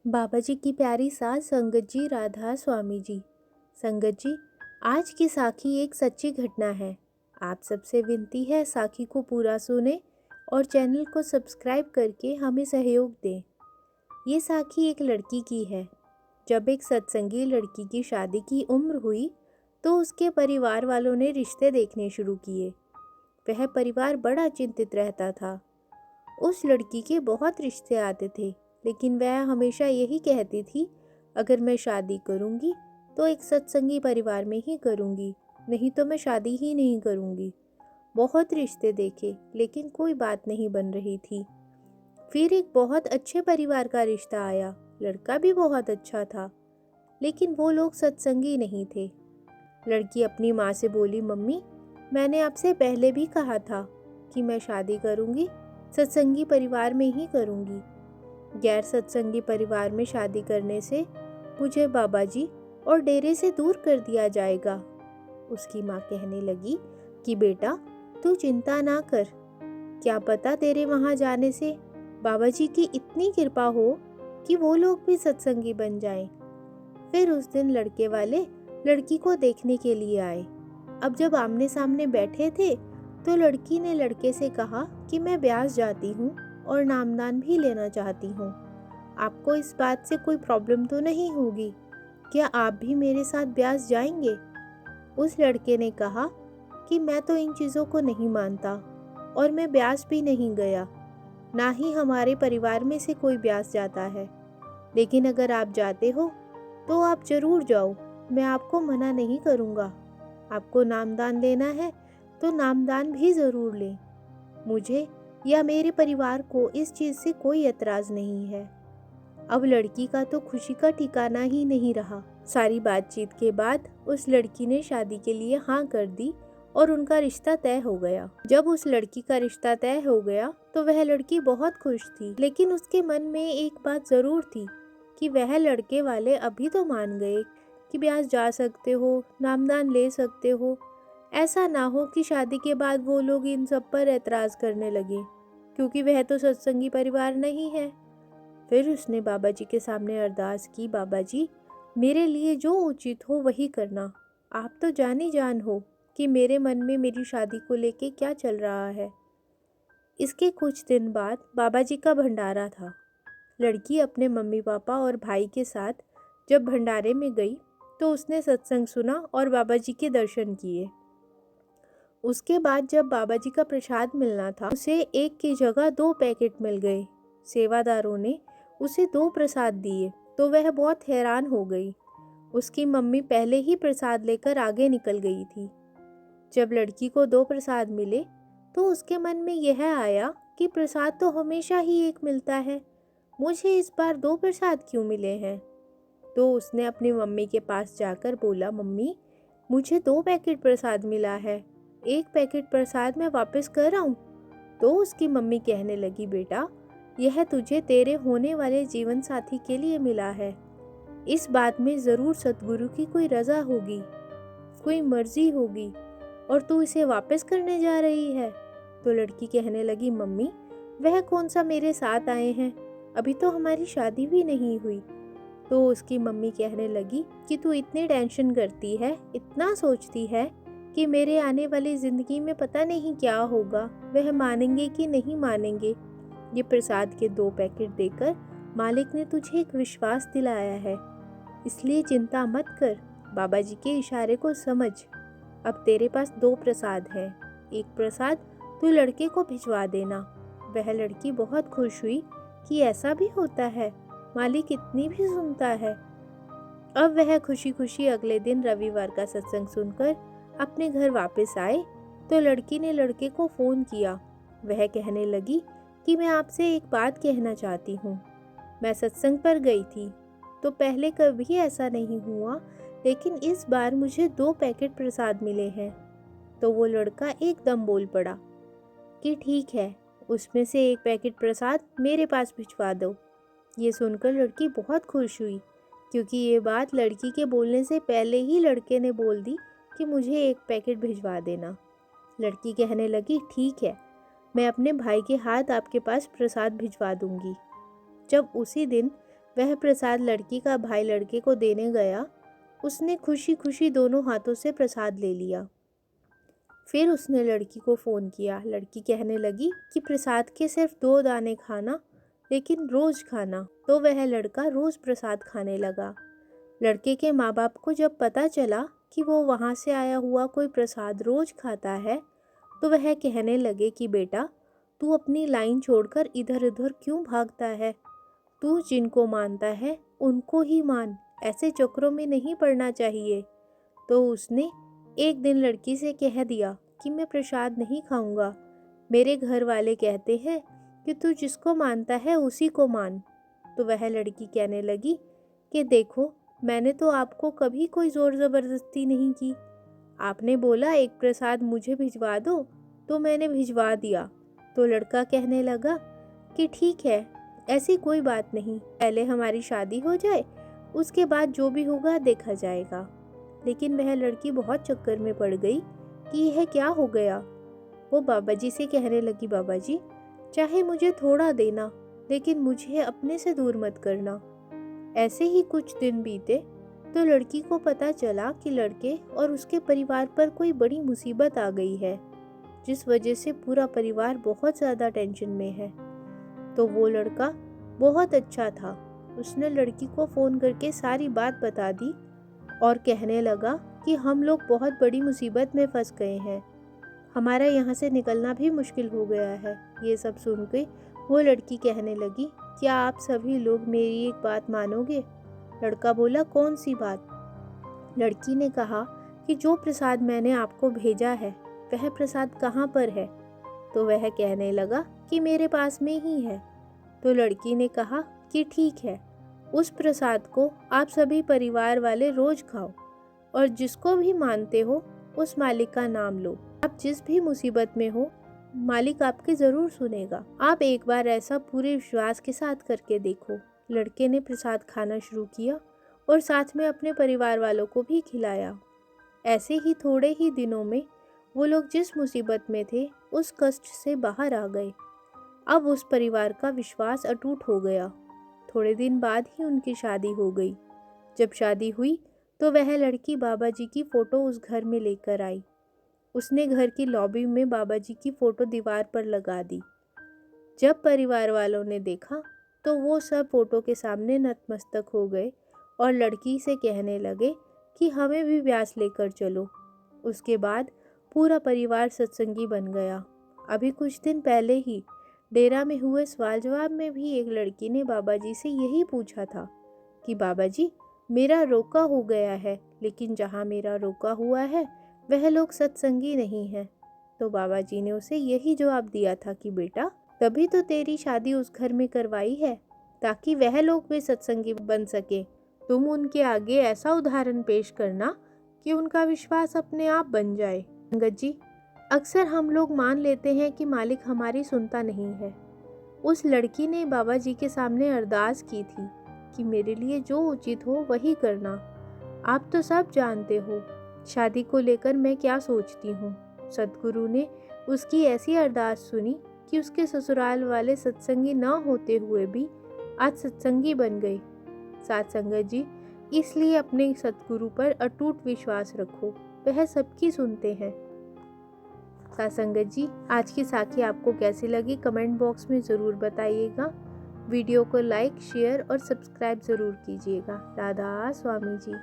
बाबा जी की प्यारी सास संगत जी राधा स्वामी जी। संगत जी, आज की साखी एक सच्ची घटना है। आप सबसे विनती है साखी को पूरा सुने और चैनल को सब्सक्राइब करके हमें सहयोग दें। ये साखी एक लड़की की है। जब एक सत्संगी लड़की की शादी की उम्र हुई तो उसके परिवार वालों ने रिश्ते देखने शुरू किए। वह परिवार बड़ा चिंतित रहता था। उस लड़की के बहुत रिश्ते आते थे, लेकिन वह हमेशा यही कहती थी, अगर मैं शादी करूंगी तो एक सत्संगी परिवार में ही करूंगी, नहीं तो मैं शादी ही नहीं करूंगी। बहुत रिश्ते देखे लेकिन कोई बात नहीं बन रही थी। फिर एक बहुत अच्छे परिवार का रिश्ता आया। लड़का भी बहुत अच्छा था, लेकिन वो लोग सत्संगी नहीं थे। लड़की अपनी माँ से बोली, मम्मी, मैंने आपसे पहले भी कहा था कि मैं शादी करूंगी, सत्संगी परिवार में ही करूंगी। गैर सत्संगी परिवार में शादी करने से मुझे बाबा जी और डेरे से दूर कर दिया जाएगा। उसकी माँ कहने लगी कि बेटा, तू चिंता ना कर, क्या पता तेरे वहाँ जाने से बाबा जी की इतनी कृपा हो कि वो लोग भी सत्संगी बन जाएं। फिर उस दिन लड़के वाले लड़की को देखने के लिए आए। अब जब आमने सामने बैठे थे तो लड़की ने लड़के से कहा कि मैं ब्यास जाती हूँ और नामदान भी लेना चाहती हूँ। आपको इस बात से कोई प्रॉब्लम तो नहीं होगी? क्या आप भी मेरे साथ ब्यास जाएंगे? उस लड़के ने कहा कि मैं तो इन चीज़ों को नहीं मानता और मैं ब्यास भी नहीं गया, ना ही हमारे परिवार में से कोई ब्यास जाता है। लेकिन अगर आप जाते हो तो आप जरूर जाओ, मैं आपको मना नहीं करूँगा। आपको नामदान लेना है तो नामदान भी ज़रूर लें। मुझे या मेरे परिवार को इस चीज़ से कोई एतराज़ नहीं है। अब लड़की का तो खुशी का ठिकाना ही नहीं रहा। सारी बातचीत के बाद उस लड़की ने शादी के लिए हाँ कर दी और उनका रिश्ता तय हो गया। जब उस लड़की का रिश्ता तय हो गया तो वह लड़की बहुत खुश थी, लेकिन उसके मन में एक बात ज़रूर थी कि वह लड़के वाले अभी तो मान गए कि ब्यास जा सकते हो, नामदान ले सकते हो। ऐसा ना हो कि शादी के बाद वो लोग इन सब पर एतराज़ करने लगे, क्योंकि वह तो सत्संगी परिवार नहीं है। फिर उसने बाबा जी के सामने अरदास की, बाबा जी, मेरे लिए जो उचित हो वही करना। आप तो जानी जान हो कि मेरे मन में मेरी शादी को लेके क्या चल रहा है। इसके कुछ दिन बाद बाबा जी का भंडारा था। लड़की अपने मम्मी पापा और भाई के साथ जब भंडारे में गई तो उसने सत्संग सुना और बाबा जी के दर्शन किए। उसके बाद जब बाबा जी का प्रसाद मिलना था, उसे एक की जगह 2 पैकेट मिल गए। सेवादारों ने उसे 2 प्रसाद दिए तो वह बहुत हैरान हो गई। उसकी मम्मी पहले ही प्रसाद लेकर आगे निकल गई थी। जब लड़की को 2 प्रसाद मिले तो उसके मन में यह आया कि प्रसाद तो हमेशा ही एक मिलता है, मुझे इस बार 2 प्रसाद क्यों मिले हैं? तो उसने अपनी मम्मी के पास जाकर बोला, मम्मी, मुझे 2 पैकेट प्रसाद मिला है, 1 पैकेट प्रसाद मैं वापस कर आऊं? तो उसकी मम्मी कहने लगी, बेटा, यह तुझे तेरे होने वाले जीवन साथी के लिए मिला है। इस बात में ज़रूर सतगुरु की कोई रज़ा होगी, कोई मर्जी होगी, और तू इसे वापस करने जा रही है। तो लड़की कहने लगी, मम्मी, वह कौन सा मेरे साथ आए हैं, अभी तो हमारी शादी भी नहीं हुई। तो उसकी मम्मी कहने लगी कि तू इतनी टेंशन करती है, इतना सोचती है कि मेरे आने वाली ज़िंदगी में पता नहीं क्या होगा, वह मानेंगे कि नहीं मानेंगे। ये प्रसाद के 2 पैकेट देकर मालिक ने तुझे एक विश्वास दिलाया है, इसलिए चिंता मत कर, बाबा जी के इशारे को समझ। अब तेरे पास 2 प्रसाद हैं, एक प्रसाद तू लड़के को भिजवा देना। वह लड़की बहुत खुश हुई कि ऐसा भी होता है, मालिक इतनी भी सुनता है। अब वह खुशी खुशी अगले दिन रविवार का सत्संग सुनकर अपने घर वापस आए तो लड़की ने लड़के को फ़ोन किया। वह कहने लगी कि मैं आपसे एक बात कहना चाहती हूँ। मैं सत्संग पर गई थी तो पहले कभी ऐसा नहीं हुआ, लेकिन इस बार मुझे 2 पैकेट प्रसाद मिले हैं। तो वो लड़का एकदम बोल पड़ा कि ठीक है, उसमें से 1 पैकेट प्रसाद मेरे पास भिजवा दो। ये सुनकर लड़की बहुत खुश हुई, क्योंकि ये बात लड़की के बोलने से पहले ही लड़के ने बोल दी कि मुझे 1 पैकेट भिजवा देना। लड़की कहने लगी, ठीक है, मैं अपने भाई के हाथ आपके पास प्रसाद भिजवा दूंगी। जब उसी दिन वह प्रसाद लड़की का भाई लड़के को देने गया। उसने खुशी खुशी दोनों हाथों से प्रसाद ले लिया। फिर उसने लड़की को फ़ोन किया। लड़की कहने लगी कि प्रसाद के सिर्फ 2 दाने खाना, लेकिन रोज़ खाना। तो वह लड़का रोज़ प्रसाद खाने लगा। लड़के के माँ बाप को जब पता चला कि वो वहाँ से आया हुआ कोई प्रसाद रोज़ खाता है, तो वह कहने लगे कि बेटा, तू अपनी लाइन छोड़कर इधर उधर क्यों भागता है? तू जिनको मानता है उनको ही मान, ऐसे चक्रों में नहीं पड़ना चाहिए। तो उसने एक दिन लड़की से कह दिया कि मैं प्रसाद नहीं खाऊंगा। मेरे घर वाले कहते हैं कि तू जिसको मानता है उसी को मान। तो वह लड़की कहने लगी कि देखो, मैंने तो आपको कभी कोई ज़ोर ज़बरदस्ती नहीं की। आपने बोला एक प्रसाद मुझे भिजवा दो, तो मैंने भिजवा दिया। तो लड़का कहने लगा कि ठीक है, ऐसी कोई बात नहीं, पहले हमारी शादी हो जाए, उसके बाद जो भी होगा देखा जाएगा। लेकिन वह लड़की बहुत चक्कर में पड़ गई कि यह क्या हो गया। वो बाबा जी से कहने लगी, बाबा जी, चाहे मुझे थोड़ा देना, लेकिन मुझे अपने से दूर मत करना। ऐसे ही कुछ दिन बीते तो लड़की को पता चला कि लड़के और उसके परिवार पर कोई बड़ी मुसीबत आ गई है, जिस वजह से पूरा परिवार बहुत ज़्यादा टेंशन में है। तो वो लड़का बहुत अच्छा था। उसने लड़की को फ़ोन करके सारी बात बता दी और कहने लगा कि हम लोग बहुत बड़ी मुसीबत में फंस गए हैं, हमारा यहाँ से निकलना भी मुश्किल हो गया है। ये सब सुन के वो लड़की कहने लगी, क्या आप सभी लोग मेरी एक बात मानोगे? लड़का बोला, कौन सी बात? लड़की ने कहा कि जो प्रसाद मैंने आपको भेजा है, वह प्रसाद कहाँ पर है? तो वह कहने लगा कि मेरे पास में ही है। तो लड़की ने कहा कि ठीक है, उस प्रसाद को आप सभी परिवार वाले रोज खाओ और जिसको भी मानते हो उस मालिक का नाम लो। आप जिस भी मुसीबत में हो, मालिक आपकी ज़रूर सुनेगा। आप एक बार ऐसा पूरे विश्वास के साथ करके देखो। लड़के ने प्रसाद खाना शुरू किया और साथ में अपने परिवार वालों को भी खिलाया। ऐसे ही थोड़े ही दिनों में वो लोग जिस मुसीबत में थे, उस कष्ट से बाहर आ गए। अब उस परिवार का विश्वास अटूट हो गया। थोड़े दिन बाद ही उनकी शादी हो गई। जब शादी हुई तो वह लड़की बाबा जी की फ़ोटो उस घर में लेकर आई। उसने घर की लॉबी में बाबा जी की फ़ोटो दीवार पर लगा दी। जब परिवार वालों ने देखा तो वो सब फ़ोटो के सामने नतमस्तक हो गए और लड़की से कहने लगे कि हमें भी ब्यास लेकर चलो। उसके बाद पूरा परिवार सत्संगी बन गया। अभी कुछ दिन पहले ही डेरा में हुए सवाल जवाब में भी एक लड़की ने बाबा जी से यही पूछा था कि बाबा जी, मेरा रोका हो गया है, लेकिन जहाँ मेरा रोका हुआ है वह लोग सत्संगी नहीं हैं। तो बाबा जी ने उसे यही जवाब दिया था कि बेटा, तभी तो तेरी शादी उस घर में करवाई है, ताकि वह लोग भी सत्संगी बन सके। तुम उनके आगे ऐसा उदाहरण पेश करना कि उनका विश्वास अपने आप बन जाए। संगत जी, अक्सर हम लोग मान लेते हैं कि मालिक हमारी सुनता नहीं है। उस लड़की ने बाबा जी के सामने अरदास की थी कि मेरे लिए जो उचित हो वही करना। आप तो सब जानते हो शादी को लेकर मैं क्या सोचती हूँ। सद्गुरु ने उसकी ऐसी अरदास सुनी कि उसके ससुराल वाले सत्संगी न होते हुए भी आज सत्संगी बन गए। साथ संगत जी, इसलिए अपने सद्गुरु पर अटूट विश्वास रखो, वह सबकी सुनते हैं। साथ संगत जी, आज की साखी आपको कैसी लगी कमेंट बॉक्स में ज़रूर बताइएगा। वीडियो को लाइक, शेयर और सब्सक्राइब ज़रूर कीजिएगा। राधा स्वामी जी।